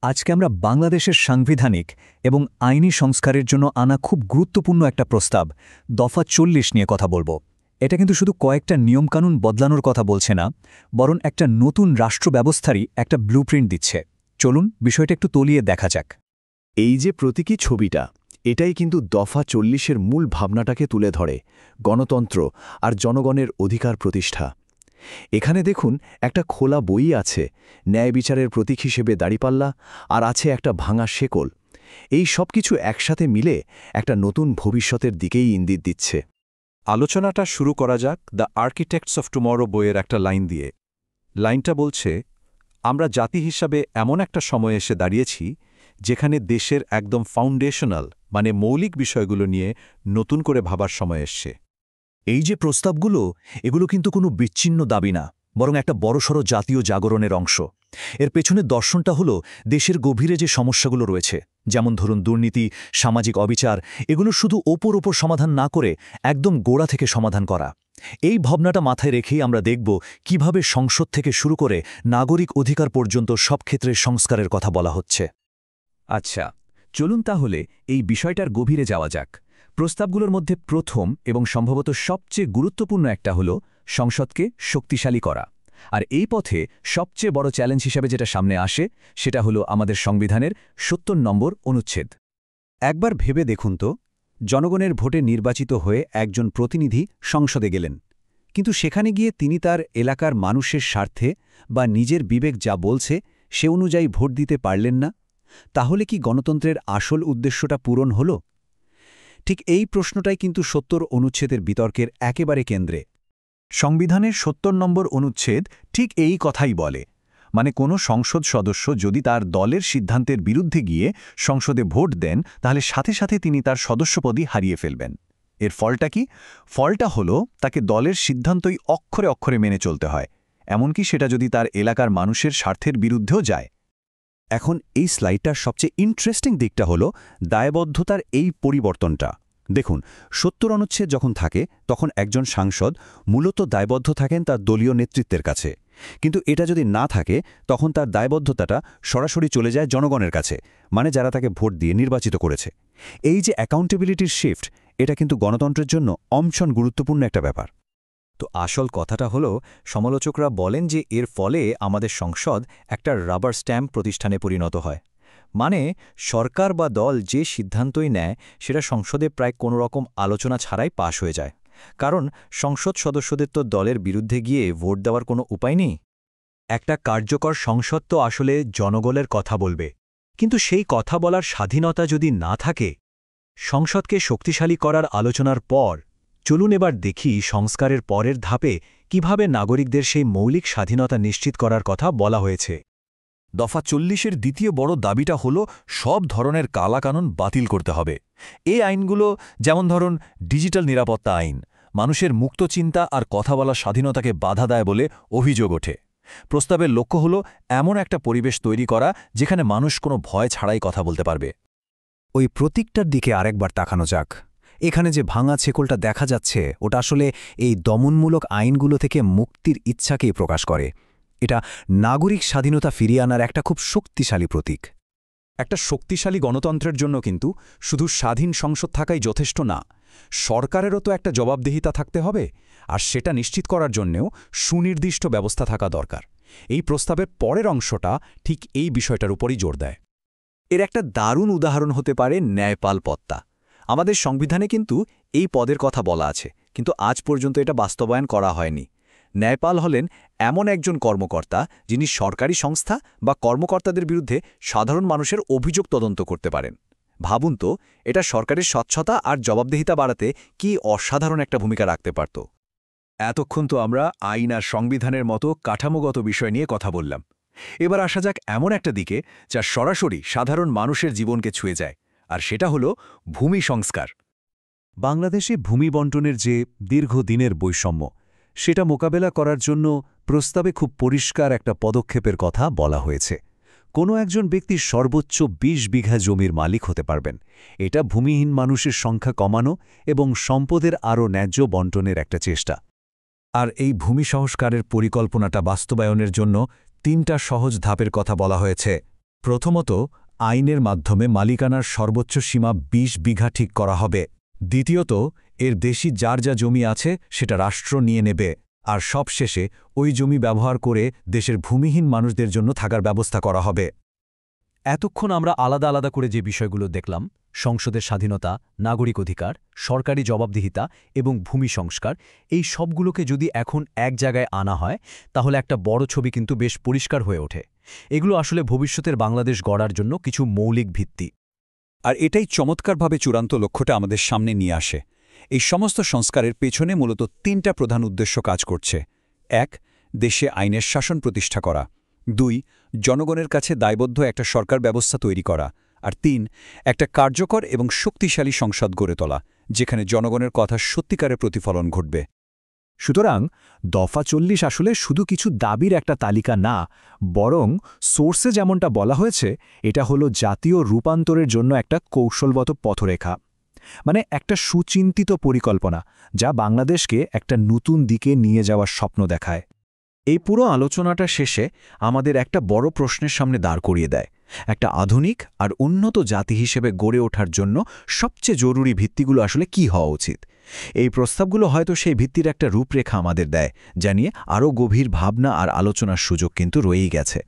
আজকে আমরা বাংলাদেশের সাংবিধানিক এবং আইনি সংস্কারের জন্য আনা খুব গুরুত্বপূর্ণ একটা প্রস্তাব দফা ৪০ নিয়ে কথা বলবো। এটা কিন্তু শুধু কয়েকটা নিয়মকানুন বদলানোর কথা বলছে না, বরং একটা নতুন রাষ্ট্র ব্যবস্থারই একটা ব্লুপ্রিন্ট দিচ্ছে। চলুন বিষয়টা একটু তলিয়ে দেখা যাক। এই যে প্রতীকী ছবিটা, এটাই কিন্তু দফা ৪০-এর মূল ভাবনাটাকে তুলে ধরে, গণতন্ত্র আর জনগণের অধিকার প্রতিষ্ঠা। এখানে দেখুন, একটা খোলা বই আছে, ন্যায় বিচারের প্রতীক হিসেবে দাঁড়িপাল্লা, আর আছে একটা ভাঙা শেকল। এই সব কিছু একসাথে মিলে একটা নতুন ভবিষ্যতের দিকেই ইঙ্গিত দিচ্ছে। আলোচনাটা শুরু করা যাক দ্য আর্কিটেক্টস অফ টুমরো বইয়ের একটা লাইন দিয়ে। লাইনটা বলছে, আমরা জাতি হিসাবে এমন একটা সময়ে এসে দাঁড়িয়েছি যেখানে দেশের একদম ফাউন্ডেশনাল মানে মৌলিক বিষয়গুলো নিয়ে নতুন করে ভাবার সময় এসছে। এই যে প্রস্তাবগুলো, এগুলো কিন্তু কোনো বিচ্ছিন্ন দাবি না, বরং একটা বড়সড় জাতীয় জাগরণের অংশ। এর পেছনে দর্শনটা হলো দেশের গভীরে যে সমস্যাগুলো রয়েছে, যেমন ধরুন দুর্নীতি, সামাজিক অবিচার, এগুলো শুধু ওপর সমাধান না করে একদম গোড়া থেকে সমাধান করা। এই ভাবনাটা মাথায় রেখেই আমরা দেখব কিভাবে সংসদ থেকে শুরু করে নাগরিক অধিকার পর্যন্ত সব ক্ষেত্রে সংস্কারের কথা বলা হচ্ছে। আচ্ছা, চলুন তাহলে এই বিষয়টার গভীরে যাওয়া যাক। প্রস্তাবগুলোর মধ্যে প্রথম এবং সম্ভবত সবচেয়ে গুরুত্বপূর্ণ একটা হল সংসদকে শক্তিশালী করা। আর এই পথে সবচেয়ে বড় চ্যালেঞ্জ হিসেবে যেটা সামনে আসে, সেটা হলো আমাদের সংবিধানের ৭০ নম্বর অনুচ্ছেদ। একবার ভেবে দেখুন তো, জনগণের ভোটে নির্বাচিত হয়ে একজন প্রতিনিধি সংসদে গেলেন, কিন্তু সেখানে গিয়ে তিনি তার এলাকার মানুষের স্বার্থে বা নিজের বিবেক যা বলছে সে অনুযায়ী ভোট দিতে পারলেন না। তাহলে কি গণতন্ত্রের আসল উদ্দেশ্যটা পূরণ হল? ঠিক এই প্রশ্নটাই কিন্তু ৭০ অনুচ্ছেদের বিতর্কের একেবারে কেন্দ্রে। সংবিধানের ৭০ নম্বর অনুচ্ছেদ ঠিক এই কথাই বলে, মানে কোনো সংসদ সদস্য যদি তার দলের সিদ্ধান্তের বিরুদ্ধে গিয়ে সংসদে ভোট দেন, তাহলে সাথে সাথে তিনি তার সদস্যপদই হারিয়ে ফেলবেন। এর ফলটা কি? ফলটা হলো তাকে দলের সিদ্ধান্তই অক্ষরে অক্ষরে মেনে চলতে হয়, এমনকি সেটা যদি তার এলাকার মানুষের স্বার্থের বিরুদ্ধেও যায়। এখন এই স্লাইডটার সবচেয়ে ইন্টারেস্টিং দিকটা হলো দায়বদ্ধতার এই পরিবর্তনটা। দেখুন, ৭০ অনুচ্ছেদ যখন থাকে তখন একজন সাংসদ মূলত দায়বদ্ধ থাকেন তার দলীয় নেতৃত্বের কাছে, কিন্তু এটা যদি না থাকে তখন তার দায়বদ্ধতাটা সরাসরি চলে যায় জনগণের কাছে, মানে যারা তাকে ভোট দিয়ে নির্বাচিত করেছে। এই যে অ্যাকাউন্টেবিলিটির শিফট, এটা কিন্তু গণতন্ত্রের জন্য অমছন গুরুত্বপূর্ণ একটা ব্যাপার। তো আসল কথাটা হলো, সমালোচকরা বলেন যে এর ফলে আমাদের সংসদ একটা রাবার স্ট্যাম্প প্রতিষ্ঠানে পরিণত হয়। মানে সরকার বা দল যে সিদ্ধান্তই নেয় সেটা সংসদে প্রায় কোনো রকম আলোচনা ছাড়াই পাশ হয়ে যায়, কারণ সংসদ সদস্যদের তো দলের বিরুদ্ধে গিয়ে ভোট দেওয়ার কোনো উপায় নেই। একটা কার্যকর সংসদ তো আসলে জনগণের কথা বলবে, কিন্তু সেই কথা বলার স্বাধীনতা যদি না থাকে। সংসদকে শক্তিশালী করার আলোচনার পর চলুন এবার দেখি সংস্কারের পরের ধাপে কিভাবে নাগরিকদের সেই মৌলিক স্বাধীনতা নিশ্চিত করার কথা বলা হয়েছে। দফা ৪০-এর দ্বিতীয় বড় দাবিটা হল সব ধরনের কালাকানুন বাতিল করতে হবে। এই আইনগুলো, যেমন ধরুন ডিজিটাল নিরাপত্তা আইন, মানুষের মুক্ত চিন্তা আর কথা বলার স্বাধীনতাকে বাধা দেয় বলে অভিযোগ ওঠে। প্রস্তাবের লক্ষ্য হল এমন একটা পরিবেশ তৈরি করা যেখানে মানুষ কোনো ভয় ছাড়াই কথা বলতে পারবে। ওই প্রতীকটার দিকে আরেকবার তাকানো যাক। এখানে যে ভাঙা ছেকলটা দেখা যাচ্ছে, ওটা আসলে এই দমনমূলক আইনগুলো থেকে মুক্তির ইচ্ছাকেই প্রকাশ করে। এটা নাগরিক স্বাধীনতা ফিরিয়ে আনার একটা খুব শক্তিশালী প্রতীক। একটা শক্তিশালী গণতন্ত্রের জন্য কিন্তু শুধু স্বাধীন সংসদ থাকাই যথেষ্ট না, সরকারেরও তো একটা জবাবদিহিতা থাকতে হবে, আর সেটা নিশ্চিত করার জন্যেও সুনির্দিষ্ট ব্যবস্থা থাকা দরকার। এই প্রস্তাবের পরের অংশটা ঠিক এই বিষয়টার উপরই জোর দেয়। এর একটা দারুণ উদাহরণ হতে পারে ন্যায়পাল পদটা। আমাদের সংবিধানে কিন্তু এই পদের কথা বলা আছে, কিন্তু আজ পর্যন্ত এটা বাস্তবায়ন করা হয়নি। ন্যায়পাল হলেন এমন একজন কর্মকর্তা যিনি সরকারি সংস্থা বা কর্মকর্তাদের বিরুদ্ধে সাধারণ মানুষের অভিযোগ তদন্ত করতে পারেন। ভাবুন তো, এটা সরকারের স্বচ্ছতা আর জবাবদিহিতা বাড়াতে কি অসাধারণ একটা ভূমিকা রাখতে পারত। এতক্ষণ তো আমরা আইন আর সংবিধানের মতো কাঠামোগত বিষয় নিয়ে কথা বললাম। এবার আসা যাক এমন একটা দিকে যা সরাসরি সাধারণ মানুষের জীবনকে ছুঁয়ে যায়, আর সেটা হলো ভূমি সংস্কার। বাংলাদেশে ভূমি বণ্টনের যে দীর্ঘদিনের বৈষম্য, সেটা মোকাবেলা করার জন্য প্রস্তাবে খুব পরিষ্কার একটা পদক্ষেপের কথা বলা হয়েছে। কোনো একজন ব্যক্তি সর্বোচ্চ ২০ বিঘা জমির মালিক হতে পারবেন। এটা ভূমিহীন মানুষের সংখ্যা কমানো এবং সম্পদের আরও ন্যায্য বণ্টনের একটা চেষ্টা। আর এই ভূমি সংস্কারের পরিকল্পনাটা বাস্তবায়নের জন্য ৩টা সহজ ধাপের কথা বলা হয়েছে। প্রথমত, আইনের মাধ্যমে মালিকানার সর্বোচ্চ সীমা ২০ বিঘা ঠিক করা হবে। দ্বিতীয়ত, এর দেশি যার যা জমি আছে সেটা রাষ্ট্র নিয়ে নেবে। আর সবশেষে ওই জমি ব্যবহার করে দেশের ভূমিহীন মানুষদের জন্য থাকার ব্যবস্থা করা হবে। এতক্ষণ আমরা আলাদা আলাদা করে যে বিষয়গুলো দেখলাম, সংসদের স্বাধীনতা, নাগরিক অধিকার, সরকারি জবাবদিহিতা এবং ভূমি সংস্কার, এই সবগুলোকে যদি এখন এক জায়গায় আনা হয় তাহলে একটা বড় ছবি কিন্তু বেশ পরিষ্কার হয়ে ওঠে। এগুলো আসলে ভবিষ্যতের বাংলাদেশ গড়ার জন্য কিছু মৌলিক ভিত্তি। আর এটাই চমৎকারভাবে চূড়ান্ত লক্ষ্যটা আমাদের সামনে নিয়ে আসে। এই সমস্ত সংস্কারের পেছনে মূলত ৩টা প্রধান উদ্দেশ্য কাজ করছে। ১. দেশে আইনের শাসন প্রতিষ্ঠা করা। ২. জনগণের কাছে দায়বদ্ধ একটা সরকার ব্যবস্থা তৈরি করা। আর ৩. একটা কার্যকর এবং শক্তিশালী সংসদ গড়ে তোলা, যেখানে জনগণের কথা সত্যিকারের প্রতিফলন ঘটবে। সুতরাং দফা ৪০ আসলে শুধু কিছু দাবির একটা তালিকা না, বরং সোর্সে যেমনটা বলা হয়েছে, এটা হলো জাতীয় রূপান্তরের জন্য একটা কৌশলগত পথরেখা। মানে একটা সুচিন্তিত পরিকল্পনা, যা বাংলাদেশকে একটা নতুন দিকে নিয়ে যাওয়ার স্বপ্ন দেখায়। এই পুরো আলোচনাটা শেষে আমাদের একটা বড় প্রশ্নের সামনে দাঁড় করিয়ে দেয়। একটা আধুনিক আর উন্নত জাতি হিসেবে গড়ে ওঠার জন্য সবচেয়ে জরুরি ভিত্তিগুলো আসলে কি হওয়া উচিত? এই প্রস্তাবগুলো হয়তো সেই ভিত্তির একটা রূপরেখা আমাদের দেয়, যা নিয়ে আরও গভীর ভাবনা আর আলোচনার সুযোগ কিন্তু রয়েই গেছে।